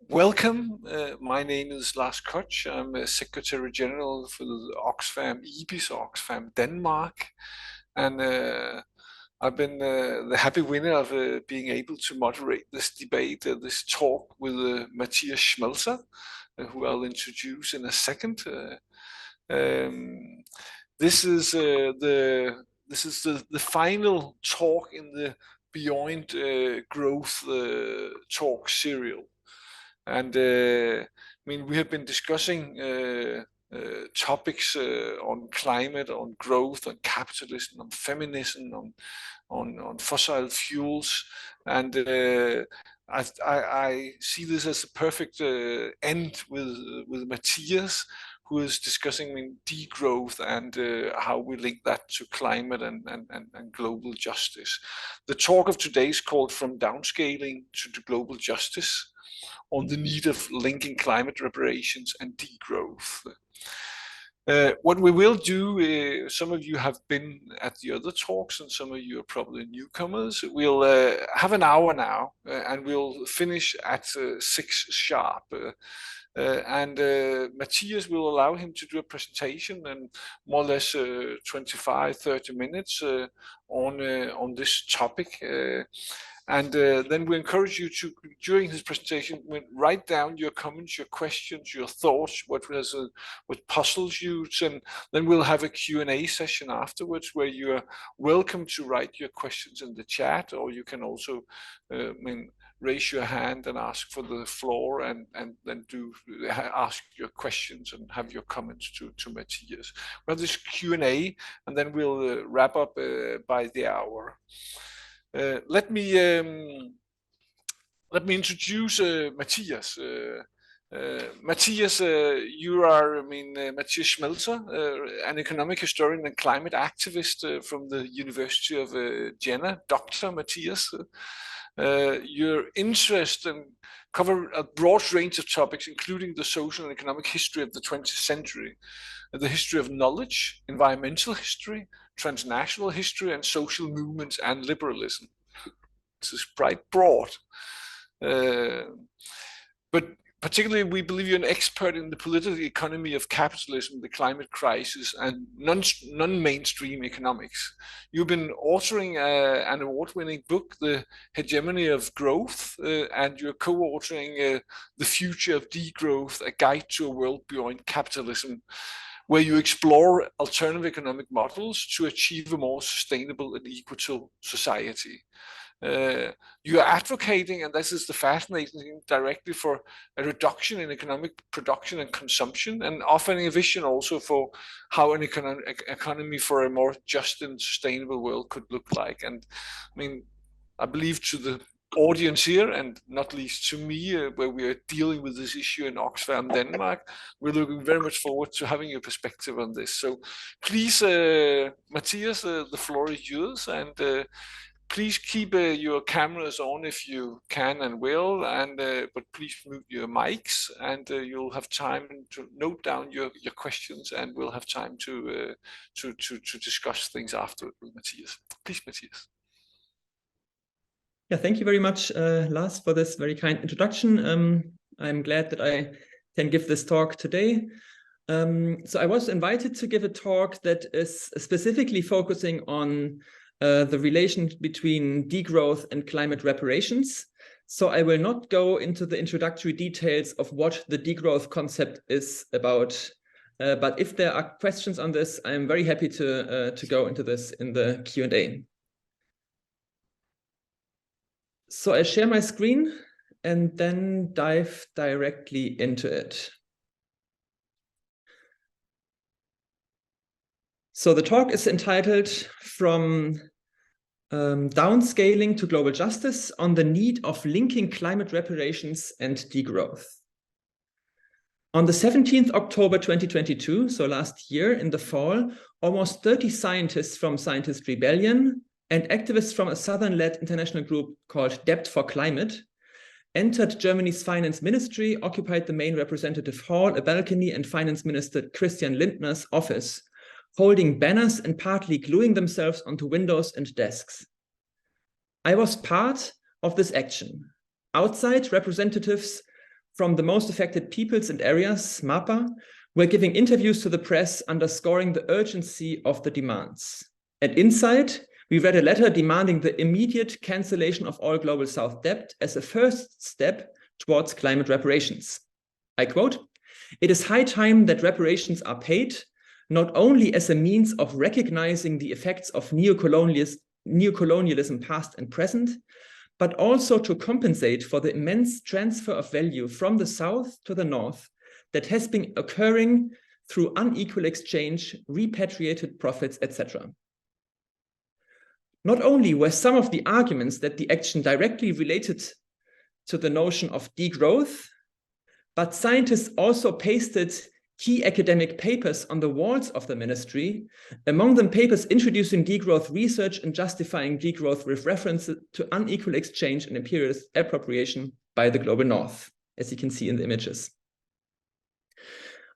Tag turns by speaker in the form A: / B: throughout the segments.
A: Welcome. My name is Lars Koch. I'm a Secretary General for the Oxfam EBIS, Oxfam Denmark, and I've been the happy winner of being able to moderate this debate, this talk with Matthias Schmelzer, who I'll introduce in a second. Um, this is the final talk in the Beyond Growth talk serial. And I mean, we have been discussing topics on climate, on growth, on capitalism, on feminism, on fossil fuels, and I see this as a perfect end with Matthias, who is discussing, I mean, degrowth and how we link that to climate and global justice. The talk of today is called From Downscaling to Global Justice, on the need of linking climate reparations and degrowth. What we will do, some of you have been at the other talks and some of you are probably newcomers. We'll have an hour now and we'll finish at 6 sharp. Matthias will allow him to do a presentation and more or less 25-30 minutes on this topic. Then we encourage you to, during his presentation, write down your comments, your questions, your thoughts, what puzzles you, and then we'll have a Q&A session afterwards where you are welcome to write your questions in the chat, or you can also raise your hand and ask for the floor, and then ask your questions and have your comments to Matthias. We'll have this Q&A, and then we'll wrap up by the hour. Let me introduce Matthias. Matthias, you are, Matthias Schmelzer, an economic historian and climate activist from the University of Jena. Dr. Matthias, your interest cover a broad range of topics, including the social and economic history of the 20th century, the history of knowledge, environmental history, transnational history, and social movements and liberalism. This is quite broad. But particularly, we believe you're an expert in the political economy of capitalism, the climate crisis, and non-mainstream economics. You've been authoring an award-winning book, The Hegemony of Growth, and you're co-authoring The Future of Degrowth, A Guide to a World Beyond Capitalism, where you explore alternative economic models to achieve a more sustainable and equitable society. You are advocating, and this is the fascinating thing, directly for a reduction in economic production and consumption, and offering a vision also for how an economy for a more just and sustainable world could look like. And I mean, I believe to the audience here, and not least to me, where we are dealing with this issue in Oxfam, Denmark, we're looking very much forward to having your perspective on this. So please, Matthias, the floor is yours, and please keep your cameras on if you can and will, but please mute your mics, and you'll have time to note down your questions, and we'll have time to discuss things afterward with Matthias. Please, Matthias.
B: Yeah, thank you very much, Lars, for this very kind introduction. I'm glad that I can give this talk today. So I was invited to give a talk that is specifically focusing on the relation between degrowth and climate reparations. So I will not go into the introductory details of what the degrowth concept is about. But if there are questions on this, I'm very happy to go into this in the Q&A. So I share my screen and then dive directly into it. So the talk is entitled From Downscaling to Global Justice on the Need of Linking Climate Reparations and Degrowth. On the 17th October 2022, so last year in the fall, almost 30 scientists from Scientist Rebellion and activists from a Southern-led international group called Debt for Climate entered Germany's finance ministry, occupied the main representative hall, a balcony, and finance minister Christian Lindner's office, holding banners and partly gluing themselves onto windows and desks. I was part of this action. Outside, representatives from the most affected peoples and areas, MAPA, were giving interviews to the press underscoring the urgency of the demands. At Insight, we read a letter demanding the immediate cancellation of all Global South debt as a first step towards climate reparations. I quote, "It is high time that reparations are paid, not only as a means of recognizing the effects of neocolonialism past and present, but also to compensate for the immense transfer of value from the South to the North that has been occurring through unequal exchange, repatriated profits, etc." Not only were some of the arguments that the action directly related to the notion of degrowth, but scientists also pasted key academic papers on the walls of the ministry, among them papers introducing degrowth research and justifying degrowth with reference to unequal exchange and imperialist appropriation by the Global North, as you can see in the images.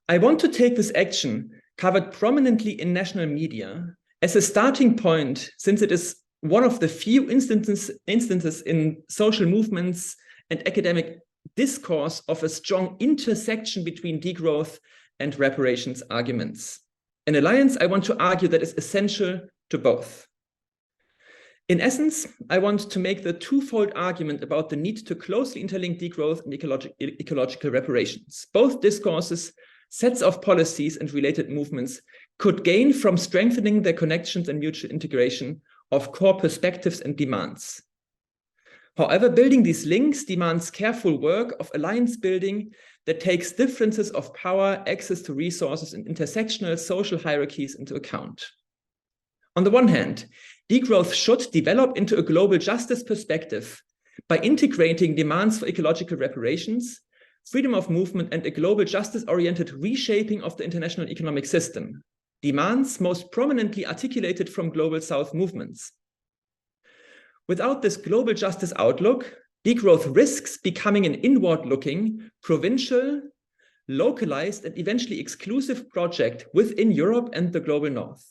B: I want to take this action, covered prominently in national media, as a starting point, since it is one of the few instances in social movements and academic discourse of a strong intersection between degrowth and reparations arguments. An alliance I want to argue that is essential to both. In essence, I want to make the twofold argument about the need to closely interlink degrowth and ecological reparations. Both discourses, sets of policies and related movements could gain from strengthening their connections and mutual integration of core perspectives and demands. However, building these links demands careful work of alliance building that takes differences of power, access to resources, and intersectional social hierarchies into account. On the one hand, degrowth should develop into a global justice perspective by integrating demands for ecological reparations, freedom of movement, and a global justice-oriented reshaping of the international economic system, demands most prominently articulated from Global South movements. Without this global justice outlook, degrowth risks becoming an inward-looking, provincial, localized, and eventually exclusive project within Europe and the Global North,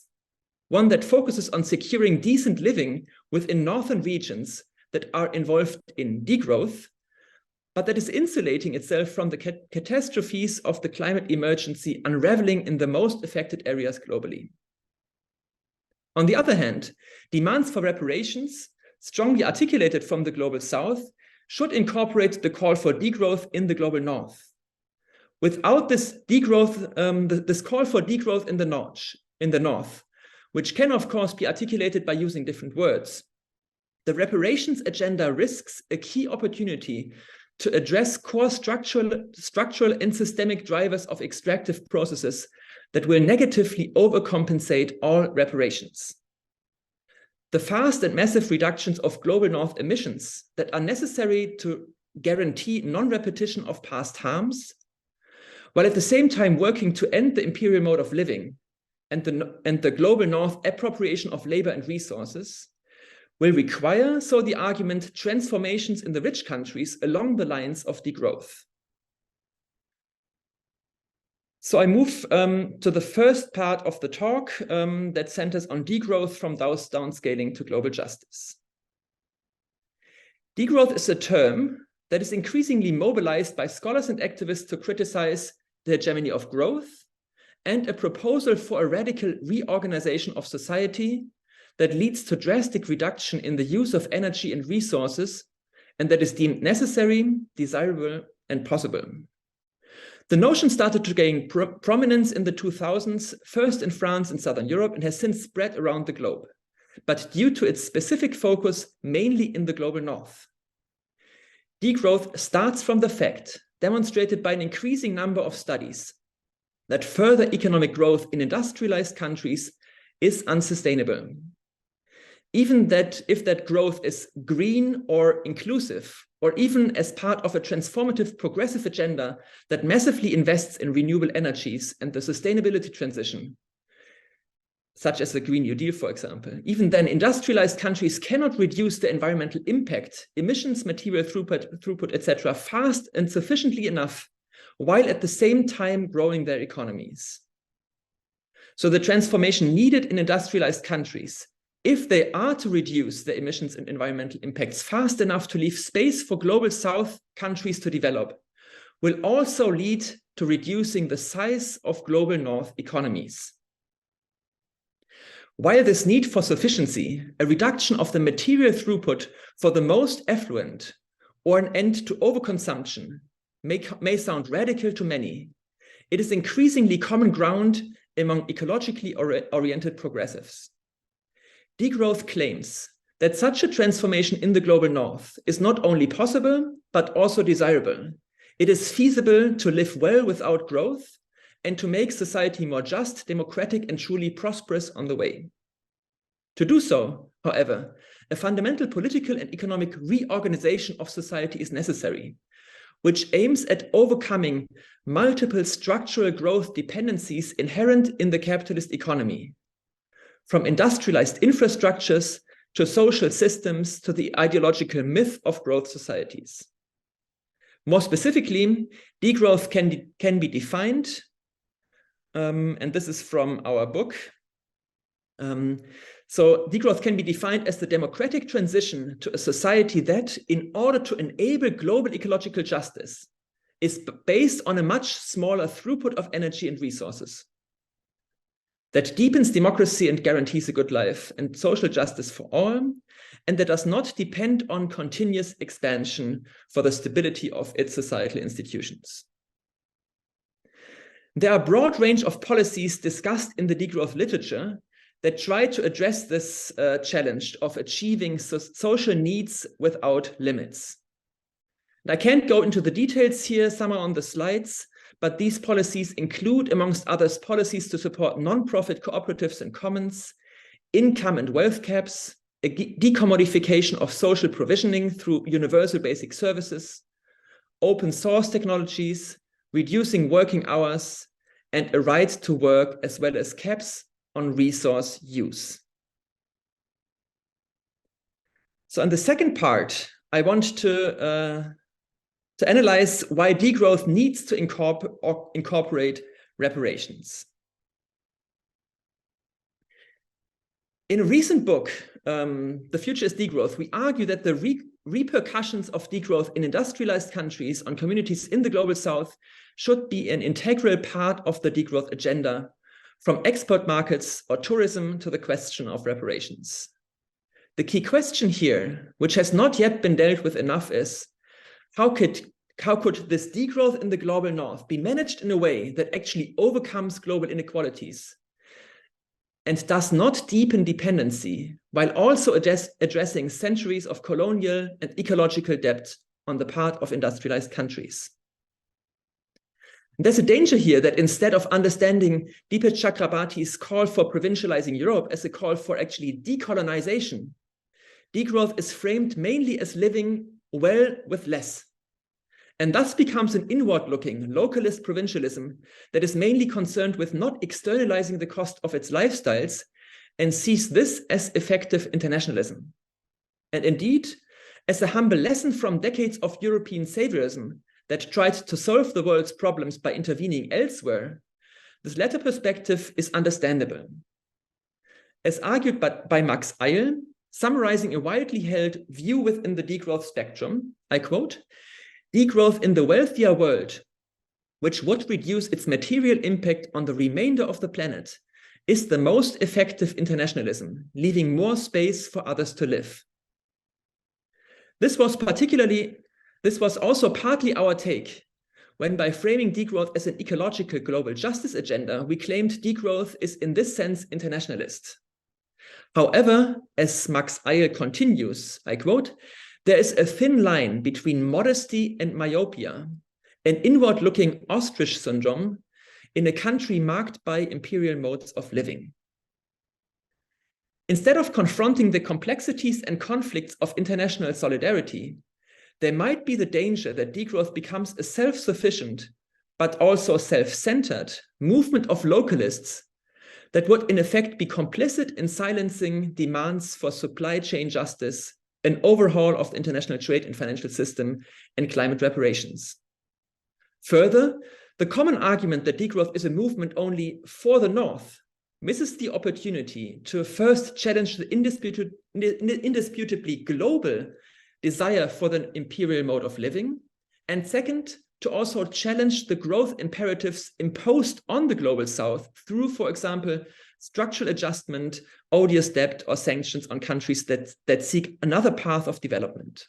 B: one that focuses on securing decent living within northern regions that are involved in degrowth, but that is insulating itself from the catastrophes of the climate emergency unraveling in the most affected areas globally. On the other hand, demands for reparations, strongly articulated from the Global South, should incorporate the call for degrowth in the Global North. Without this degrowth, this call for degrowth in the North, which can of course be articulated by using different words, the reparations agenda risks a key opportunity to address core structural and systemic drivers of extractive processes that will negatively overcompensate all reparations. The fast and massive reductions of Global North emissions that are necessary to guarantee non-repetition of past harms, while at the same time working to end the imperial mode of living and the Global North appropriation of labor and resources, will require, so the argument, transformations in the rich countries along the lines of degrowth. So I move to the first part of the talk that centers on degrowth from downscaling to global justice. Degrowth is a term that is increasingly mobilized by scholars and activists to criticize the hegemony of growth and a proposal for a radical reorganization of society that leads to drastic reduction in the use of energy and resources, and that is deemed necessary, desirable, and possible. The notion started to gain prominence in the 2000s, first in France and Southern Europe, and has since spread around the globe, but due to its specific focus, mainly in the Global North. Degrowth starts from the fact, demonstrated by an increasing number of studies, that further economic growth in industrialized countries is unsustainable. Even that if that growth is green or inclusive, or even as part of a transformative progressive agenda that massively invests in renewable energies and the sustainability transition, such as the Green New Deal, for example, even then industrialized countries cannot reduce the environmental impact, emissions, material throughput, etc., fast and sufficiently enough, while at the same time growing their economies. So the transformation needed in industrialized countries, if they are to reduce their emissions and environmental impacts fast enough to leave space for Global South countries to develop, will also lead to reducing the size of global North economies. While this need for sufficiency, a reduction of the material throughput for the most affluent, or an end to overconsumption may sound radical to many, it is increasingly common ground among ecologically oriented progressives. Degrowth claims that such a transformation in the global North is not only possible, but also desirable. It is feasible to live well without growth and to make society more just, democratic, and truly prosperous on the way. To do so, however, a fundamental political and economic reorganization of society is necessary, which aims at overcoming multiple structural growth dependencies inherent in the capitalist economy, from industrialized infrastructures to social systems to the ideological myth of growth societies. More specifically, degrowth can be defined, and this is from our book. So degrowth can be defined as the democratic transition to a society that, in order to enable global ecological justice, is based on a much smaller throughput of energy and resources, that deepens democracy and guarantees a good life and social justice for all, and that does not depend on continuous expansion for the stability of its societal institutions. There are a broad range of policies discussed in the degrowth literature that try to address this challenge of achieving social needs without limits. And I can't go into the details here, some are on the slides, but these policies include, amongst others, policies to support non-profit cooperatives and commons, income and wealth caps, a decommodification of social provisioning through universal basic services, open source technologies, reducing working hours, and a right to work, as well as caps on resource use. So in the second part, I want to analyze why degrowth needs to incorporate reparations. In a recent book, The Future is Degrowth, we argue that the repercussions of degrowth in industrialized countries on communities in the global South should be an integral part of the degrowth agenda, from export markets or tourism to the question of reparations. The key question here, which has not yet been dealt with enough, is how could this degrowth in the global North be managed in a way that actually overcomes global inequalities and does not deepen dependency, while also addressing centuries of colonial and ecological debt on the part of industrialized countries? There's a danger here that instead of understanding Deepak Chakrabarty's call for provincializing Europe as a call for actually decolonization, degrowth is framed mainly as living well with less, and thus becomes an inward-looking localist provincialism that is mainly concerned with not externalizing the cost of its lifestyles and sees this as effective internationalism. And indeed, as a humble lesson from decades of European saviorism that tried to solve the world's problems by intervening elsewhere, this latter perspective is understandable. As argued by Max Eil, summarizing a widely held view within the degrowth spectrum, I quote, "Degrowth in the wealthier world, which would reduce its material impact on the remainder of the planet, is the most effective internationalism, leaving more space for others to live." This was also partly our take when, by framing degrowth as an ecological global justice agenda, we claimed degrowth is in this sense internationalist. However, as Max Eil continues, I quote, "There is a thin line between modesty and myopia, an inward-looking ostrich syndrome in a country marked by imperial modes of living." Instead of confronting the complexities and conflicts of international solidarity, there might be the danger that degrowth becomes a self-sufficient, but also self-centered movement of localists that would in effect be complicit in silencing demands for supply chain justice, an overhaul of the international trade and financial system, and climate reparations. Further, the common argument that degrowth is a movement only for the North misses the opportunity to first challenge the indisputably global desire for the imperial mode of living, and second, to also challenge the growth imperatives imposed on the global south through, for example, structural adjustment, odious debt, or sanctions on countries that seek another path of development.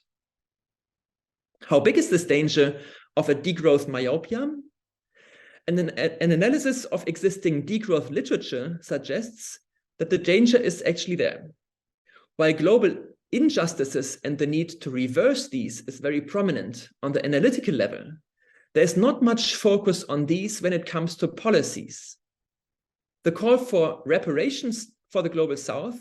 B: How big is this danger of a degrowth myopia? And an analysis of existing degrowth literature suggests that the danger is actually there. While global injustices and the need to reverse these is very prominent on the analytical level, there's not much focus on these when it comes to policies. The call for reparations for the global south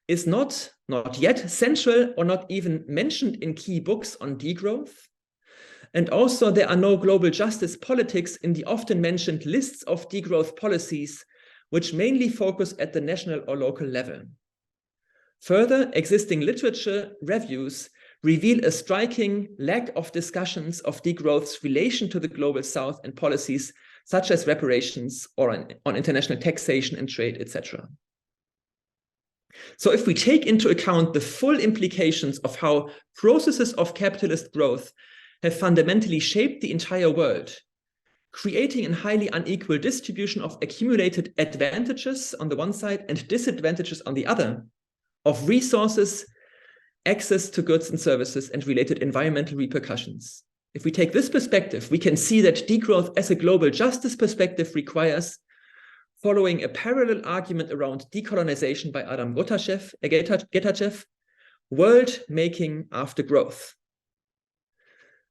B: is not yet central or not even mentioned in key books on degrowth. And also there are no global justice politics in the often mentioned lists of degrowth policies, which mainly focus at the national or local level. Further, existing literature reviews reveal a striking lack of discussions of degrowth's relation to the global south and policies such as reparations or on international taxation and trade, etc. So if we take into account the full implications of how processes of capitalist growth have fundamentally shaped the entire world, creating a highly unequal distribution of accumulated advantages on the one side and disadvantages on the other, of resources, access to goods and services, and related environmental repercussions. If we take this perspective, we can see that degrowth as a global justice perspective requires, following a parallel argument around decolonization by Adam Getachew, world making after growth.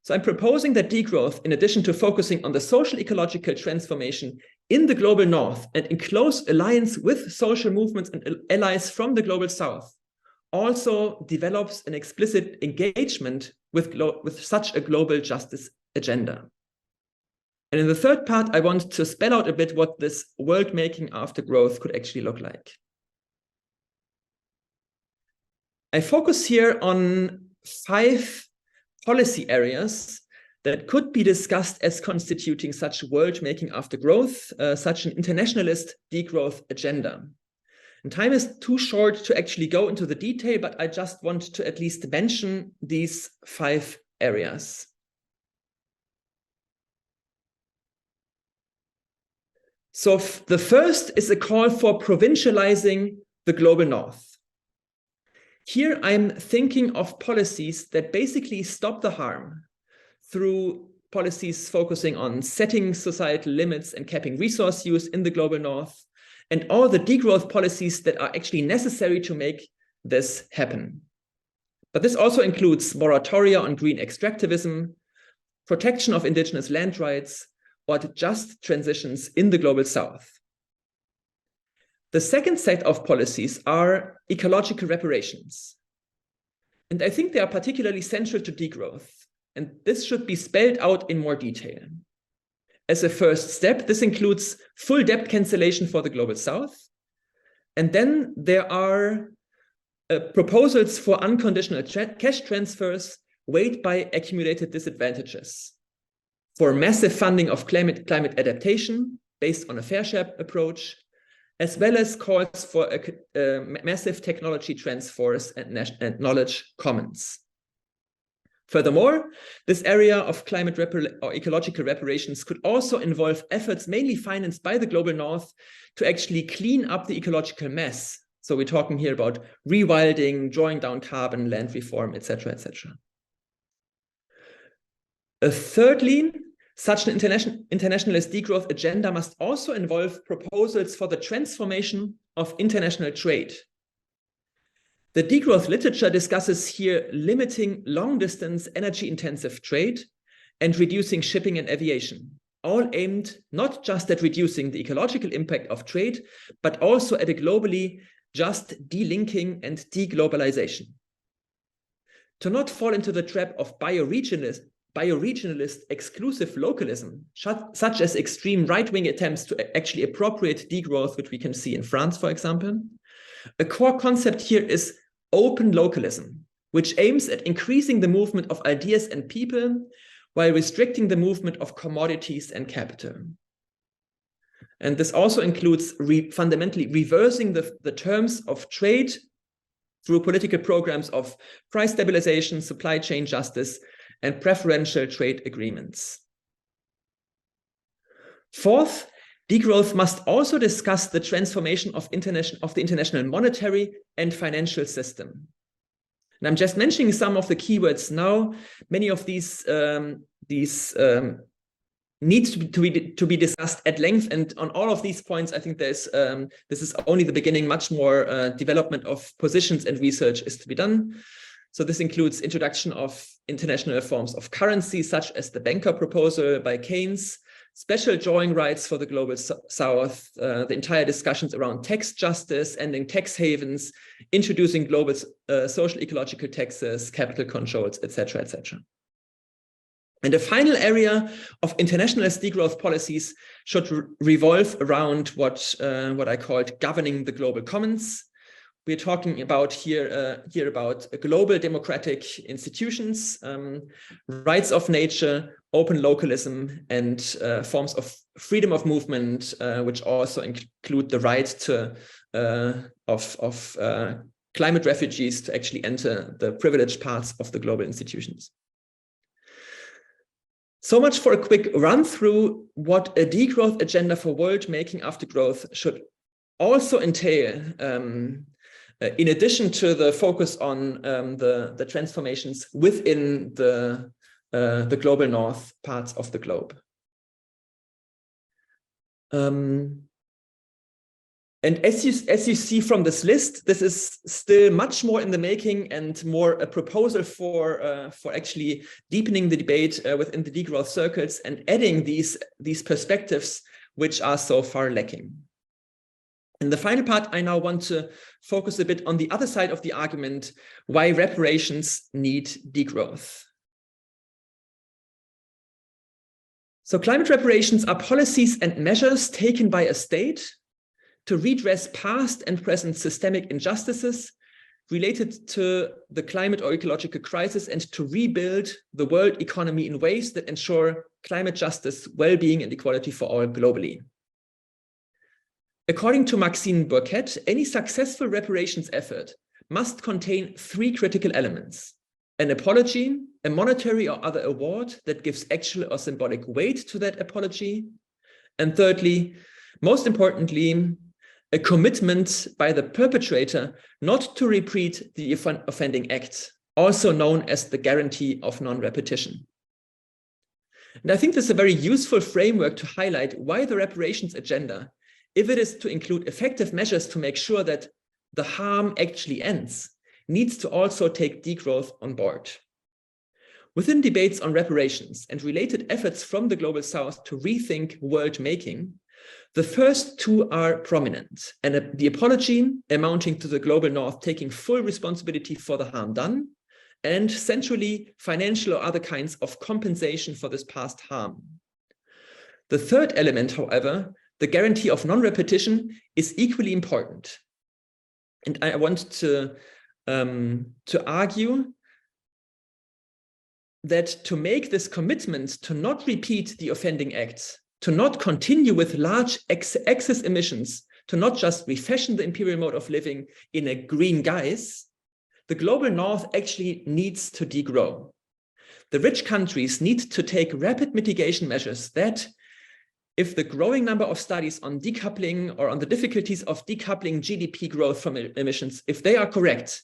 B: So I'm proposing that degrowth, in addition to focusing on the social ecological transformation in the global north and in close alliance with social movements and allies from the global south, also develops an explicit engagement with such a global justice agenda. And in the third part, I want to spell out a bit what this world making after growth could actually look like. I focus here on 5 policy areas that could be discussed as constituting such world making after growth, such an internationalist degrowth agenda. And time is too short to actually go into the detail, but I just want to at least mention these 5 areas. So the first is a call for provincializing the global north. Here I'm thinking of policies that basically stop the harm through policies focusing on setting societal limits and capping resource use in the global north, and all the degrowth policies that are actually necessary to make this happen. But this also includes moratoria on green extractivism, protection of indigenous land rights, or just transitions in the global south. The second set of policies are ecological reparations. And I think they are particularly central to degrowth, and this should be spelled out in more detail. As a first step, this includes full debt cancellation for the global south. And then there are proposals for unconditional cash transfers weighed by accumulated disadvantages, for massive funding of climate adaptation based on a fair share approach, as well as calls for massive technology transfers and knowledge commons. Furthermore, this area of climate or ecological reparations could also involve efforts mainly financed by the global north to actually clean up the ecological mess. So we're talking here about rewilding, drawing down carbon, land reform, etc., etc. Thirdly, such an internationalist degrowth agenda must also involve proposals for the transformation of international trade. The degrowth literature discusses here limiting long-distance, energy-intensive trade and reducing shipping and aviation, all aimed not just at reducing the ecological impact of trade, but also at a globally just delinking and deglobalization. To not fall into the trap of bioregionalist exclusive localism, such as extreme right-wing attempts to actually appropriate degrowth, which we can see in France, for example. A core concept here is open localism, which aims at increasing the movement of ideas and people while restricting the movement of commodities and capital. And this also includes fundamentally reversing the terms of trade through political programs of price stabilization, supply chain justice, and preferential trade agreements. Fourth, degrowth must also discuss the transformation of the international monetary and financial system. And I'm just mentioning some of the keywords now. Many of these needs to be discussed at length, and on all of these points, I think this is only the beginning. Much more development of positions and research is to be done. So this includes introduction of international forms of currency, such as the banker proposal by Keynes, special drawing rights for the global south, the entire discussions around tax justice, ending tax havens, introducing global social ecological taxes, capital controls, etc., etc. And the final area of internationalist degrowth policies should revolve around what I called governing the global commons. We're talking about here about global democratic institutions, rights of nature, open localism, and forms of freedom of movement, which also include the right to of climate refugees to actually enter the privileged parts of the global institutions. So much for a quick run through what a degrowth agenda for world making after growth should also entail. In addition to the focus on the transformations within the global north parts of the globe. And as you see from this list, this is still much more in the making and more a proposal for actually deepening the debate within the degrowth circles and adding these perspectives which are so far lacking. In the final part, I now want to focus a bit on the other side of the argument, why reparations need degrowth. So climate reparations are policies and measures taken by a state to redress past and present systemic injustices related to the climate or ecological crisis and to rebuild the world economy in ways that ensure climate justice, well-being, and equality for all globally. According to Maxine Burkett, any successful reparations effort must contain three critical elements: an apology, a monetary or other award that gives actual or symbolic weight to that apology, and thirdly, most importantly, a commitment by the perpetrator not to repeat the offending act, also known as the guarantee of non-repetition. And I think this is a very useful framework to highlight why the reparations agenda, if it is to include effective measures to make sure that the harm actually ends, needs to also take degrowth on board. Within debates on reparations and related efforts from the Global South to rethink world making, the first two are prominent, and the apology amounting to the Global North taking full responsibility for the harm done, and centrally financial or other kinds of compensation for this past harm. The third element, however, the guarantee of non-repetition, is equally important. And I want to argue that to make this commitment to not repeat the offending acts, to not continue with large excess emissions, to not just refashion the imperial mode of living in a green guise, the global north actually needs to degrow. The rich countries need to take rapid mitigation measures that, if the growing number of studies on decoupling or on the difficulties of decoupling GDP growth from emissions, if they are correct,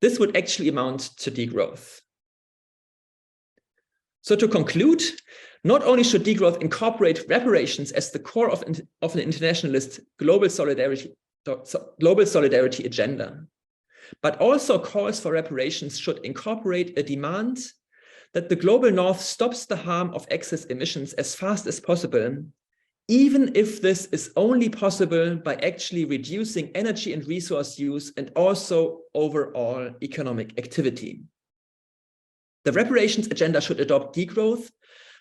B: this would actually amount to degrowth. So to conclude, not only should degrowth incorporate reparations as the core of an internationalist global solidarity agenda, but also calls for reparations should incorporate a demand that the global north stops the harm of excess emissions as fast as possible, even if this is only possible by actually reducing energy and resource use and also overall economic activity. The reparations agenda should adopt degrowth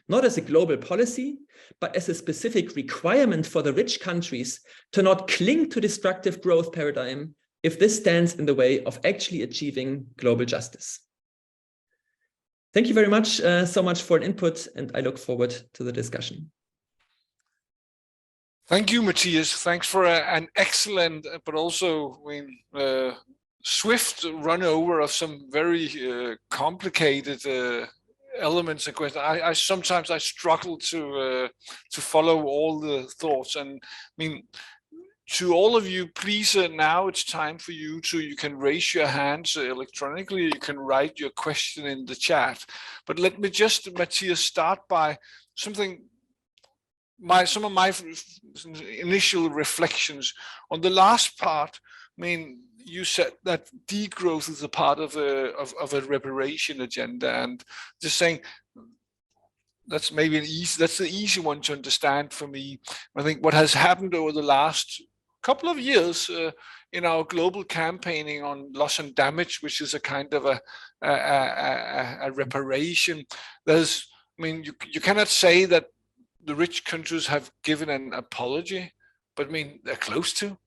B: not as a global policy, but as a specific requirement for the rich countries to not cling to destructive growth paradigm if this stands in the way of actually achieving global justice. Thank you very much so much for an input, and I look forward to the discussion.
A: Thank you, Matthias. Thanks for an excellent, but also swift run over of some very complicated elements and questions. I sometimes I struggle to follow all the thoughts, and I mean, to all of you, please, now it's time for you can raise your hands electronically, you can write your question in the chat. But let me just, Matthias, start by something, some of my initial reflections on the last part. I mean, you said that degrowth is a part of a reparation agenda, and just saying, that's maybe that's the easy one to understand for me. I think what has happened over the last couple of years in our global campaigning on loss and damage, which is a kind of a reparation. I mean, you cannot say that the rich countries have given an apology, but I mean, they're close to,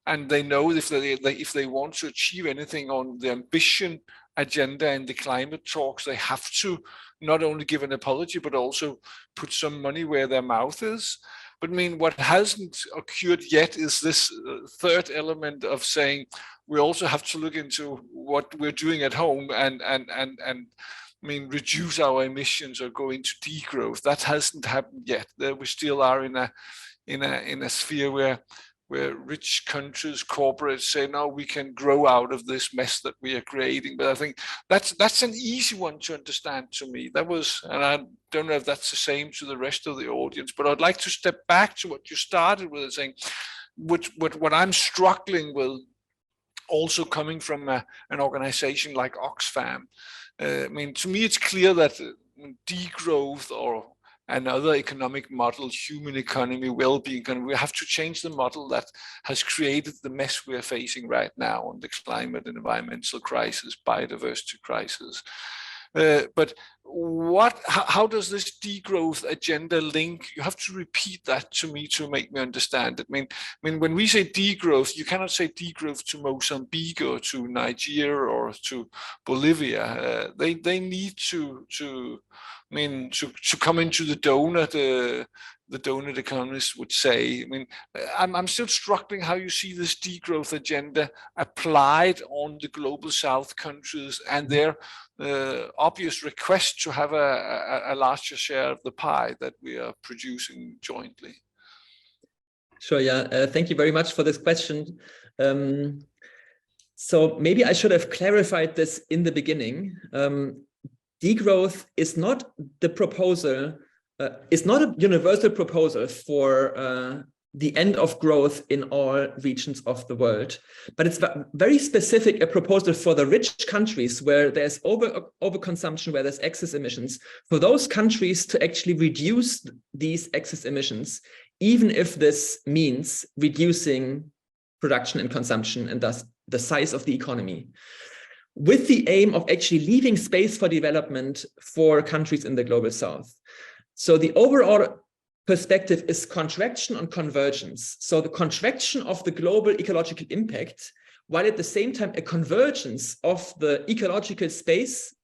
A: and they know if they want to achieve anything on the ambition agenda and the climate talks, they have to not only give an apology, but also put some money where their mouth is. But I mean, what hasn't occurred yet is this third element of saying we also have to look into what we're doing at home and I mean, reduce our emissions or go into degrowth. That hasn't happened yet. We still are in a sphere where rich countries, corporates say, no, we can grow out of this mess that we are creating. But I think that's an easy one to understand to me. That was, and I don't know if that's the same to the rest of the audience, but I'd like to step back to what you started with, saying what I'm struggling with, also coming from an organization like Oxfam. I mean, to me, it's clear that degrowth or another economic model, human economy, well-being, we have to change the model that has created the mess we're facing right now on the climate and environmental crisis, biodiversity crisis. But how does this degrowth agenda link? You have to repeat that to me to make me understand it. I mean, when we say degrowth, you cannot say degrowth to Mozambique or to Nigeria or to Bolivia. They need to come into the donut. The donut economists would say. I mean, I'm still struggling how you see this degrowth agenda applied on the global South countries and their obvious request to have a larger share of the pie that we are producing jointly.
B: Sure, yeah. Thank you very much for this question. So maybe I should have clarified this in the beginning. Degrowth is not the proposal, it's not a universal proposal for the end of growth in all regions of the world, but it's very specific, a proposal for the rich countries where there's overconsumption, where there's excess emissions, for those countries to actually reduce these excess emissions, even if this means reducing production and consumption and thus the size of the economy, with the aim of actually leaving space for development for countries in the global South. So the overall perspective is contraction on convergence. So the contraction of the global ecological impact, while at the same time a convergence of the ecological space,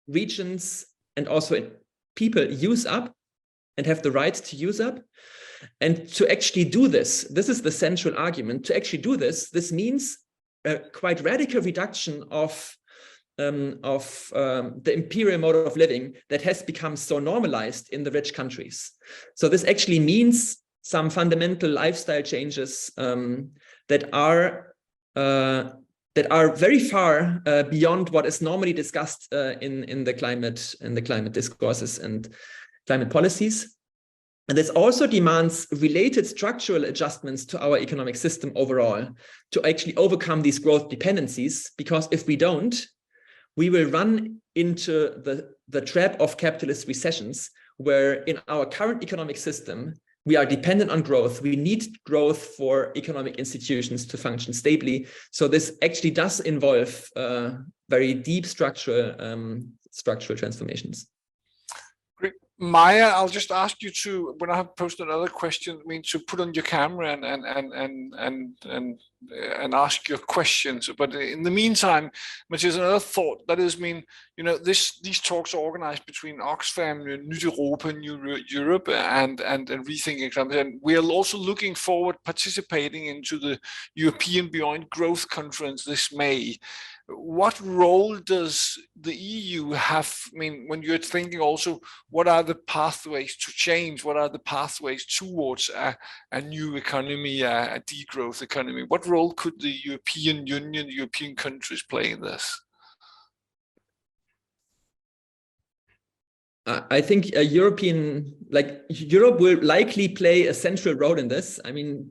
B: regions, and also people use up and have the right to use up. And to actually do this is the central argument. To actually do this means a quite radical reduction of the imperial mode of living that has become so normalized in the rich countries. So this actually means some fundamental lifestyle changes that are very far beyond what is normally discussed in the climate discourses and climate policies. And this also demands related structural adjustments to our economic system overall to actually overcome these growth dependencies, because if we don't, we will run into the trap of capitalist recessions, where in our current economic system, we are dependent on growth. We need growth for economic institutions to function stably. So this actually does involve very deep structural transformations.
A: Great. Maya, I'll just ask you to, when I have posted another question, I mean, to put on your camera and ask your questions. But in the meantime, which is another thought, that is, I mean, you know, these talks are organized between Oxfam, Nyt Europa, New Europe, and Rethinking Economics. And we are also looking forward participating into the European Beyond Growth Conference this May. what role does the EU have? I mean, when you're thinking also, what are the pathways to change? What are the pathways towards a new economy, a degrowth economy? What role could the European Union, the European countries play in this?
B: I think Europe will likely play a central role in this. I mean,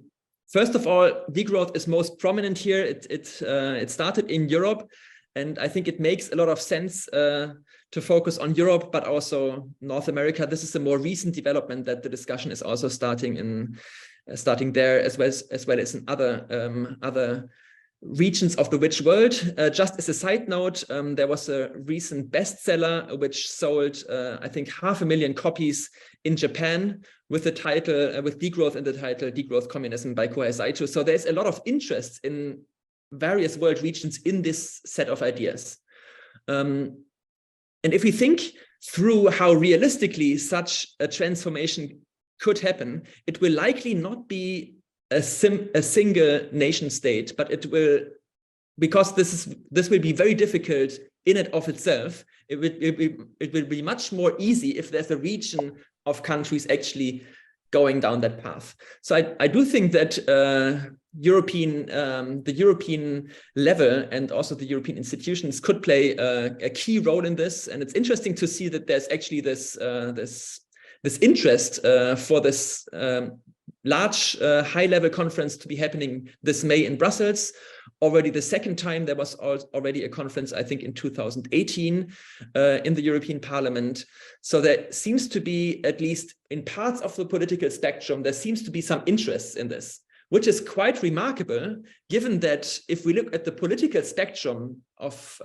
B: first of all, degrowth is most prominent here. It started in Europe, and I think it makes a lot of sense to focus on Europe, but also North America. This is a more recent development that the discussion is also starting there as well as in other regions of the rich world. Just as a side note, there was a recent bestseller which sold, I think, 500,000 copies in Japan with the title, with degrowth in the title, Degrowth Communism by Kohei Saito. So there's a lot of interest in various world regions in this set of ideas. And if we think through how realistically such a transformation could happen, it will likely not be a single nation state, but it will, because this will be very difficult in and of itself. It will be much more easy if there's a region of countries actually going down that path. So I do think that the European level and also the European institutions could play a key role in this. And it's interesting to see that there's actually this interest for this large high-level conference to be happening this May in Brussels. Already the second time. There was already a conference, I think, in 2018 in the European Parliament. So there seems to be, at least in parts of the political spectrum, there seems to be some interest in this, which is quite remarkable, given that if we look at the political spectrum of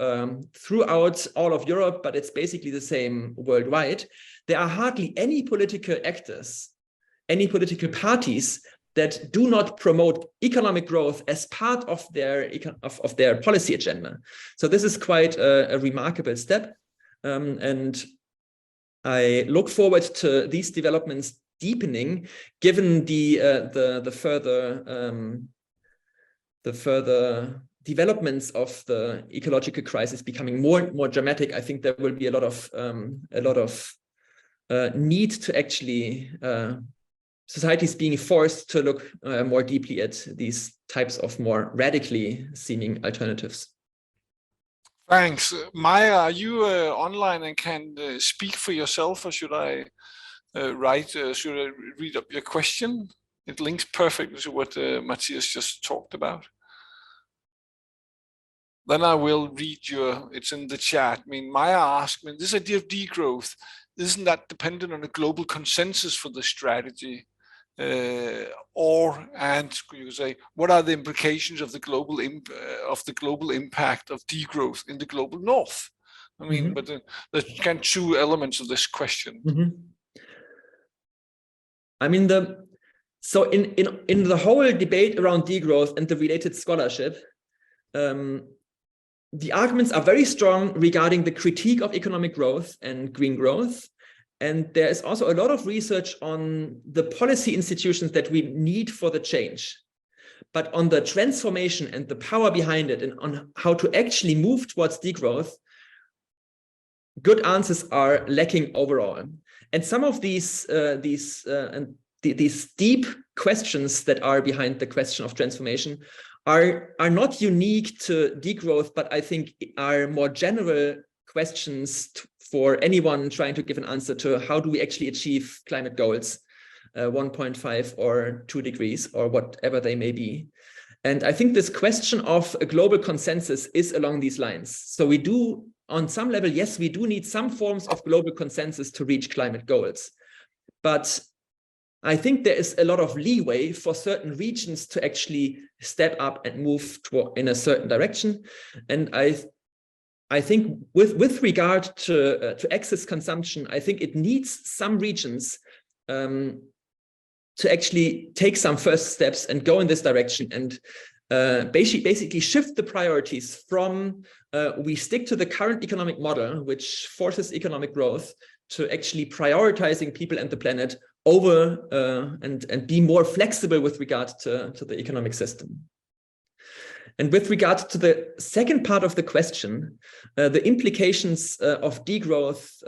B: throughout all of Europe, but it's basically the same worldwide, there are hardly any political actors, any political parties that do not promote economic growth as part of their policy agenda. So this is quite a remarkable step, and I look forward to these developments deepening, given the further developments of the ecological crisis becoming more dramatic. I think there will be a lot of need to actually societies being forced to look more deeply at these types of more radically seeming alternatives.
A: Thanks. Maya, are you online and can speak for yourself, or should I should I read up your question? It links perfectly to what Matthias just talked about. Then I will read it's in the chat. I mean, Maya asked, this idea of degrowth, isn't that dependent on a global consensus for the strategy? And you could say, what are the implications of the global impact of degrowth in the global north? I mean, but there's kind of two elements of this question.
B: I mean, so in the whole debate around degrowth and the related scholarship, the arguments are very strong regarding the critique of economic growth and green growth. And there is also a lot of research on the policy institutions that we need for the change. But on the transformation and the power behind it, and on how to actually move towards degrowth, good answers are lacking overall. And some of these deep questions that are behind the question of transformation are not unique to degrowth, but I think are more general questions for anyone trying to give an answer to how do we actually achieve climate goals, 1.5 or 2 degrees or whatever they may be. And I think this question of a global consensus is along these lines. So we do, on some level, yes, we do need some forms of global consensus to reach climate goals. But I think there is a lot of leeway for certain regions to actually step up and move in a certain direction. And I think with regard to excess consumption, I think it needs some regions to actually take some first steps and go in this direction and basically shift the priorities from we stick to the current economic model, which forces economic growth, to actually prioritizing people and the planet over and be more flexible with regard to the economic system. And with regard to the second part of the question, the implications of degrowth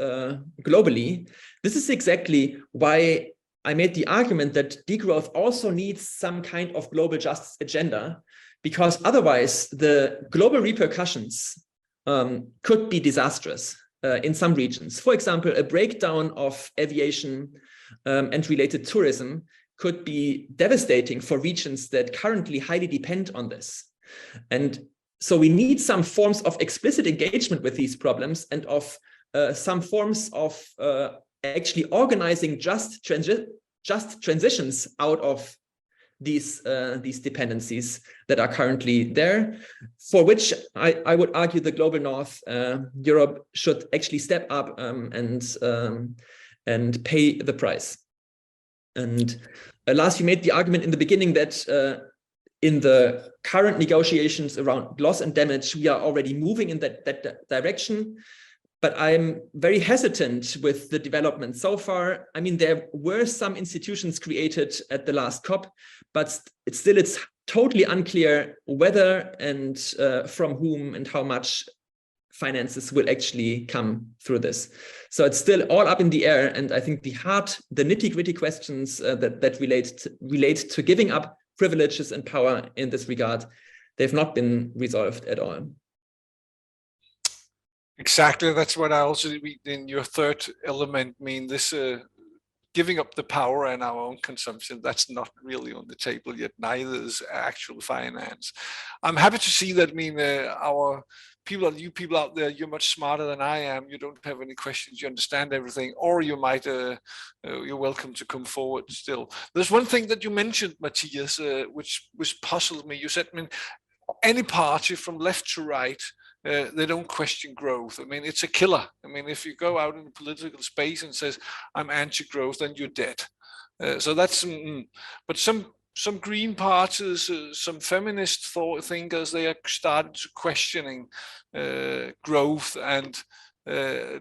B: globally, this is exactly why I made the argument that degrowth also needs some kind of global justice agenda, because otherwise the global repercussions could be disastrous in some regions. For example, a breakdown of aviation and related tourism could be devastating for regions that currently highly depend on this. And so we need some forms of explicit engagement with these problems and of some forms of actually organizing just transitions out of these dependencies that are currently there, for which I would argue the global North, Europe, should actually step up and pay the price. And Lars, you made the argument in the beginning that in the current negotiations around loss and damage, we are already moving in that direction. But I'm very hesitant with the development so far. I mean, there were some institutions created at the last COP, but it's totally unclear whether and from whom and how much finances will actually come through this. So it's still all up in the air. And I think the nitty-gritty questions that relate to giving up privileges and power in this regard, they've not been resolved at all.
A: Exactly, that's what I also read in your third element. I mean, this giving up the power and our own consumption, that's not really on the table yet. Neither is actual finance. I'm happy to see that. I mean, you people out there, you're much smarter than I am. You don't have any questions. You understand everything, or you might. You're welcome to come forward. Still, there's one thing that you mentioned, Matthias, which puzzled me. You said, I mean, any party from left to right, they don't question growth. I mean, it's a killer. I mean, if you go out in the political space and says, I'm anti-growth, then you're dead. So that's, but some green parties, some feminist thinkers, they are starting to questioning growth and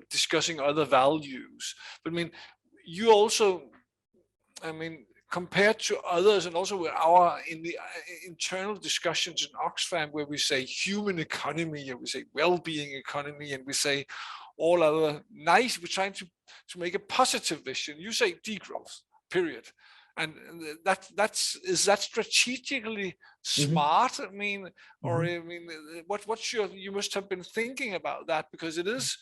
A: discussing other values. But I mean, you also, I mean, compared to others, and also with in the internal discussions in Oxfam, where we say human economy, and we say well-being economy, and we say all other nice, we're trying to make a positive vision. You say degrowth, period. And is that strategically smart? I mean, or I mean, you must have been thinking about that, because it is,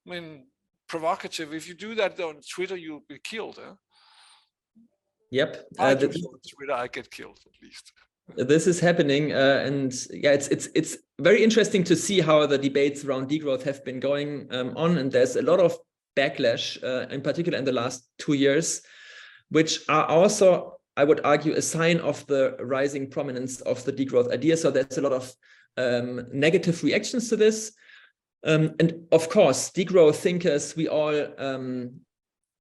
A: I mean, provocative. If you do that on Twitter, you'll be killed. Huh?
B: Yep.
A: I do so on Twitter, I get killed at least.
B: This is happening, and yeah, it's very interesting to see how the debates around degrowth have been going on, and there's a lot of backlash, in particular in the last 2 years, which are also, I would argue, a sign of the rising prominence of the degrowth idea. So there's a lot of negative reactions to this, and of course, degrowth thinkers, we all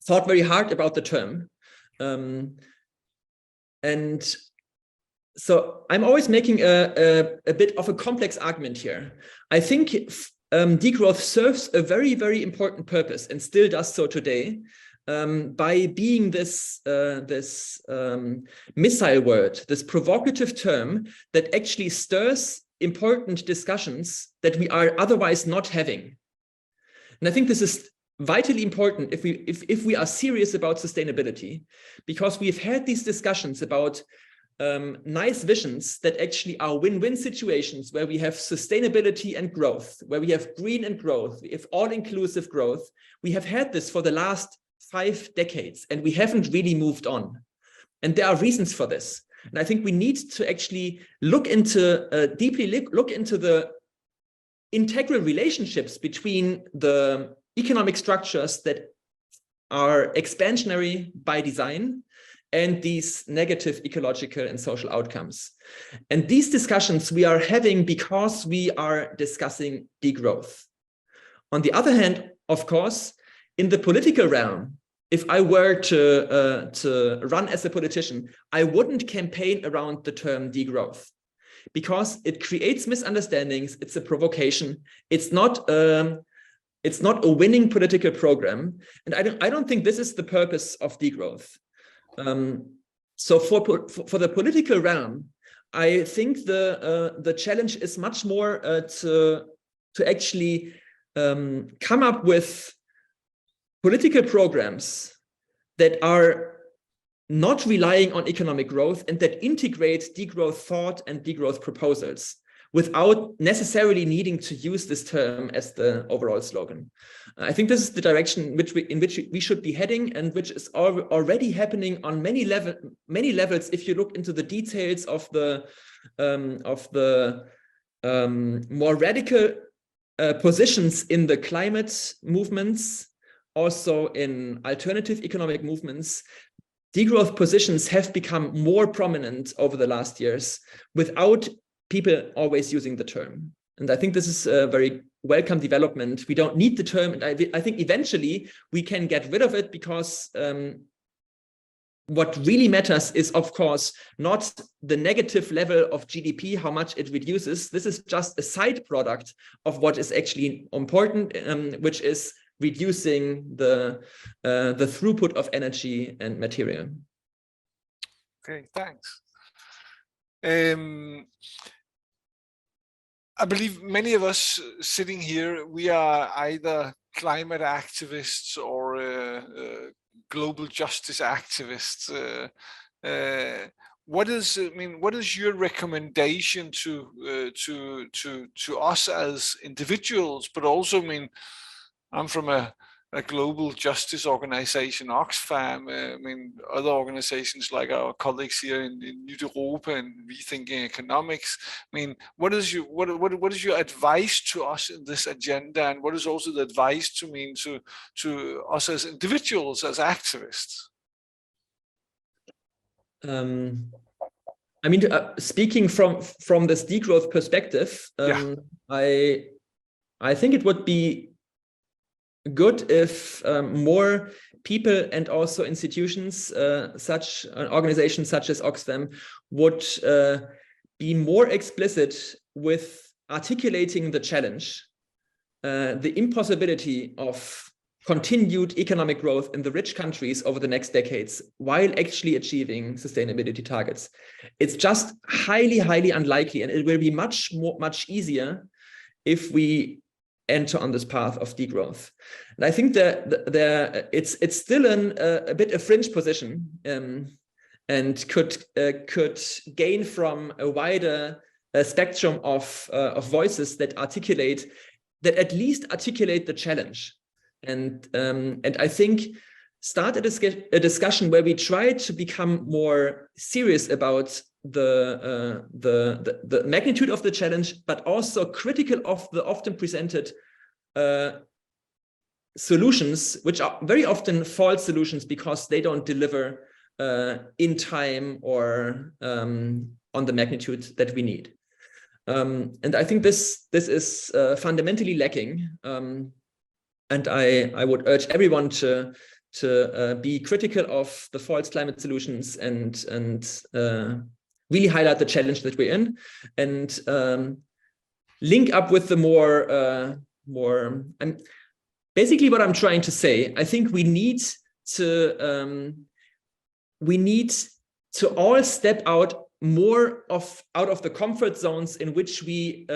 B: thought very hard about the term. And so I'm always making a bit of a complex argument here. I think degrowth serves a very, very important purpose, and still does so today, by being this missile word, this provocative term that actually stirs important discussions that we are otherwise not having. And I think this is vitally important if we are serious about sustainability, because we've had these discussions about nice visions that actually are win-win situations, where we have sustainability and growth, where we have green and growth, if all-inclusive growth. We have had this for the last 5 decades, and we haven't really moved on. And there are reasons for this. And I think we need to actually look into deeply look into the integral relationships between the economic structures that are expansionary by design and these negative ecological and social outcomes. And these discussions we are having because we are discussing degrowth. On the other hand, of course, in the political realm, if I were to run as a politician, I wouldn't campaign around the term degrowth, because it creates misunderstandings. It's a provocation. It's not a winning political program, and I don't think this is the purpose of degrowth. So for the political realm, I think the challenge is much more to actually come up with political programs that are not relying on economic growth and that integrate degrowth thought and degrowth proposals without necessarily needing to use this term as the overall slogan. I think this is the direction in which we should be heading, and which is already happening on many levels. If you look into the details of the more radical positions in the climate movements, also in alternative economic movements, degrowth positions have become more prominent over the last years without people always using the term. And I think this is a very welcome development. We don't need the term, and I think eventually we can get rid of it, because what really matters is, of course, not the negative level of GDP, how much it reduces. This is just a side product of what is actually important, which is reducing the throughput of energy and material.
A: Okay, thanks. I believe many of us sitting here, we are either climate activists or global justice activists. What is your recommendation to us as individuals? But also, I'm from a global justice organization, Oxfam. Other organizations like our colleagues here in New Europa and Rethinking Economics. What is your advice to us in this agenda, and what is also the advice to us as individuals, as activists?
B: Speaking from this degrowth perspective, I think it would be good if more people and also institutions, such organizations such as Oxfam, would be more explicit with articulating the challenge, the impossibility of continued economic growth in the rich countries over the next decades while actually achieving sustainability targets. It's just highly, highly unlikely, and it will be much easier if we enter on this path of degrowth. And I think that it's still a bit a fringe position, and could gain from a wider spectrum of voices that at least articulate the challenge. And I think start a discussion where we try to become more serious about the magnitude of the challenge, but also critical of the often presented solutions, which are very often false solutions because they don't deliver in time or on the magnitude that we need. And I think this is fundamentally lacking. And I would urge everyone to be critical of the false climate solutions and really highlight the challenge that we're in, and link up with the more basically what I'm trying to say. I think we need to all step out more out of the comfort zones in which we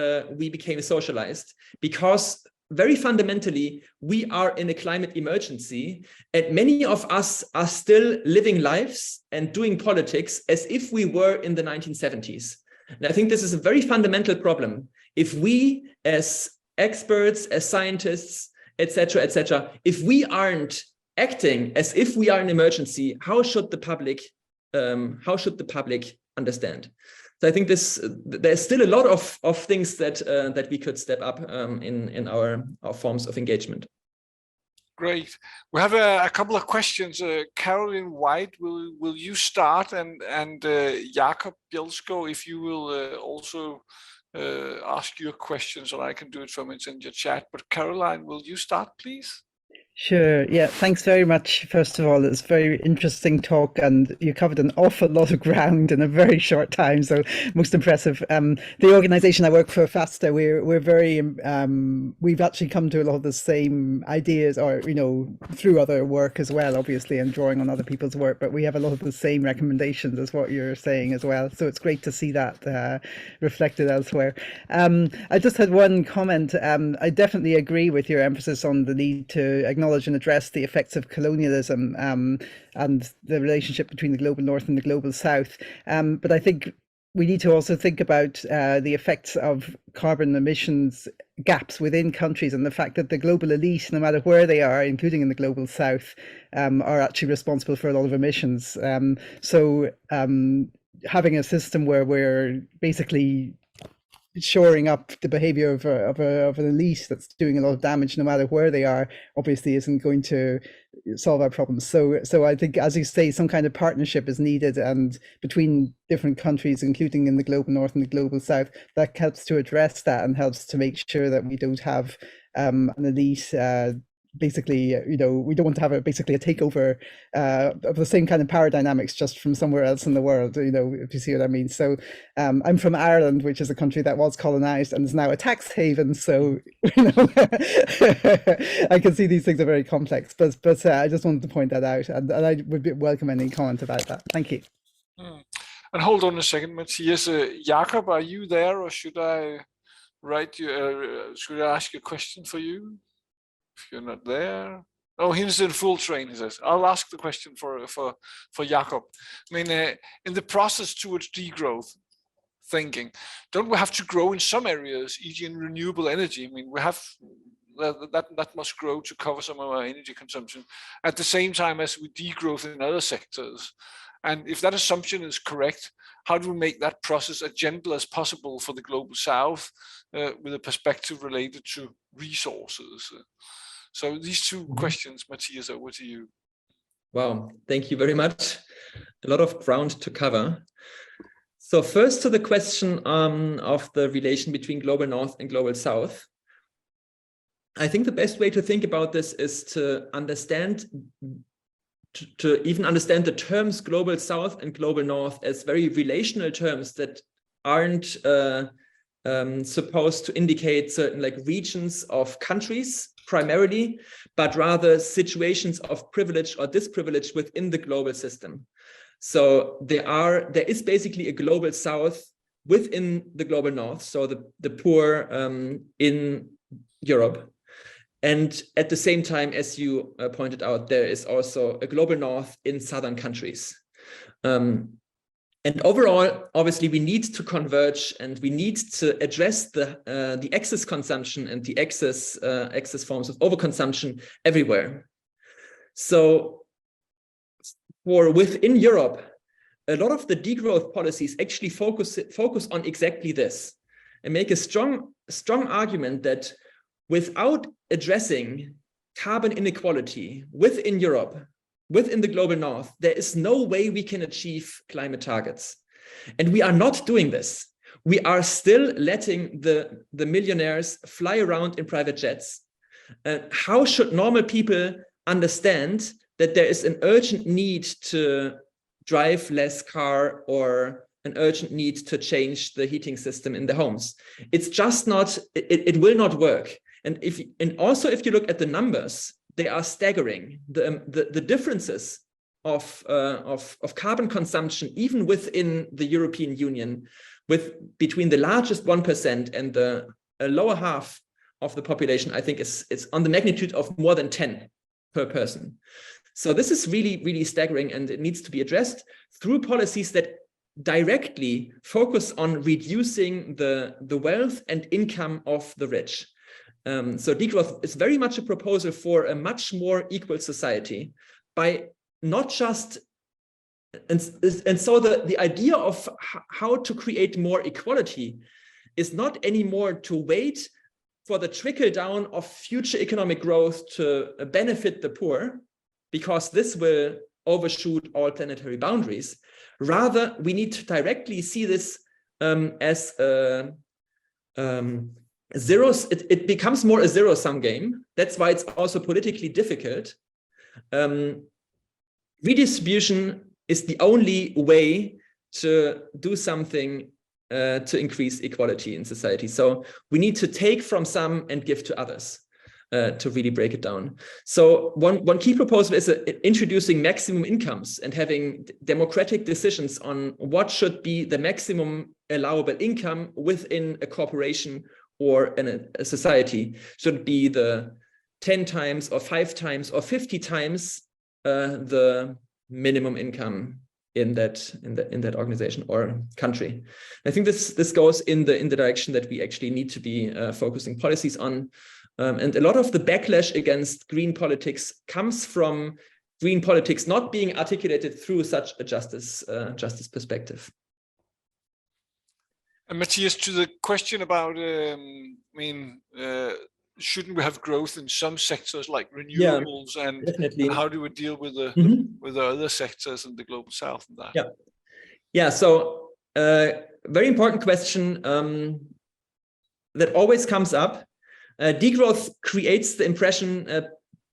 B: became socialized, because very fundamentally, we are in a climate emergency, and many of us are still living lives and doing politics as if we were in the 1970s. And I think this is a very fundamental problem. If we, as experts, as scientists, etc., if we aren't acting as if we are in emergency, how should the public understand? So I think there's still a lot of things that we could step up in our forms of engagement.
A: Great. We have a couple of questions. Caroline White, will you start, and Jakob Bjelsko, if you will also ask your questions, or I can do it from Messenger chat. But Caroline, will you start, please?
C: Sure. Yeah. Thanks very much. First of all, it's a very interesting talk, and you covered an awful lot of ground in a very short time. So most impressive. The organisation I work for, FASTA, we're very we've actually come to a lot of the same ideas, or through other work as well, obviously, and drawing on other people's work. But we have a lot of the same recommendations as what you're saying as well. So it's great to see that reflected elsewhere. I just had one comment. I definitely agree with your emphasis on the need to acknowledge and address the effects of colonialism and the relationship between the global north and the global south. But I think we need to also think about the effects of carbon emissions gaps within countries, and the fact that the global elite, no matter where they are, including in the global south, are actually responsible for a lot of emissions. So having a system where we're basically shoring up the behavior of an elite that's doing a lot of damage, no matter where they are, obviously isn't going to solve our problems. So I think, as you say, some kind of partnership is needed, and between different countries, including in the global north and the global south, that helps to address that and helps to make sure that we don't have an elite. Basically, we don't want to have basically a takeover of the same kind of power dynamics just from somewhere else in the world, if you see what I mean. So I'm from Ireland, which is a country that was colonized and is now a tax haven. So, I can see these things are very complex, but I just wanted to point that out, and I would welcome any comment about that. Thank you.
A: And hold on a second, Matthias. Jakob, are you there, or should I write you? Should I ask a question for you? If you're not there. Oh, he's in full train, he says. I'll ask the question for Jakob. I mean, in the process towards degrowth thinking, don't we have to grow in some areas, e.g. in renewable energy? I mean, we have that must grow to cover some of our energy consumption at the same time as we degrowth in other sectors. And if that assumption is correct, how do we make that process as gentle as possible for the global south with a perspective related to resources? So these two questions, Matthias, over to you.
B: Wow, thank you very much. A lot of ground to cover. So first to the question of the relation between global north and global south. I think the best way to think about this is to understand, to even understand the terms global south and global north as very relational terms that aren't supposed to indicate certain regions of countries primarily, but rather situations of privilege or disprivilege within the global system. So there is basically a global south within the global north, so the poor in Europe. And at the same time, as you pointed out, there is also a global north in southern countries. And overall, obviously, we need to converge, and we need to address the excess consumption and the excess forms of overconsumption everywhere. So, for within Europe, a lot of the degrowth policies actually focus on exactly this, and make a strong argument that without addressing carbon inequality within Europe, within the global north, there is no way we can achieve climate targets. And we are not doing this. We are still letting the millionaires fly around in private jets. How should normal people understand that there is an urgent need to drive less car, or an urgent need to change the heating system in the homes? It's just not, it will not work. And also if you look at the numbers, they are staggering. The differences of carbon consumption, even within the European Union, between the largest 1% and the lower half of the population, I think is on the magnitude of more than 10 per person. So this is really, really staggering, and it needs to be addressed through policies that directly focus on reducing the wealth and income of the rich. So degrowth is very much a proposal for a much more equal society, by not just, and so the idea of how to create more equality is not anymore to wait for the trickle down of future economic growth to benefit the poor, because this will overshoot all planetary boundaries. Rather, we need to directly see this as it becomes more a zero-sum game. That's why it's also politically difficult. Redistribution is the only way to do something to increase equality in society. So we need to take from some and give to others to really break it down. So one key proposal is introducing maximum incomes and having democratic decisions on what should be the maximum allowable income within a corporation or in a society. Should it be the 10 times or 5 times or 50 times the minimum income in that organization or country? I think this goes in the direction that we actually need to be focusing policies on. And a lot of the backlash against green politics comes from green politics not being articulated through such a justice perspective.
A: And Matthias, to the question about, shouldn't we have growth in some sectors like renewables, and how do we deal with the other sectors in the global south and that?
B: Yeah. So very important question that always comes up. Degrowth creates the impression,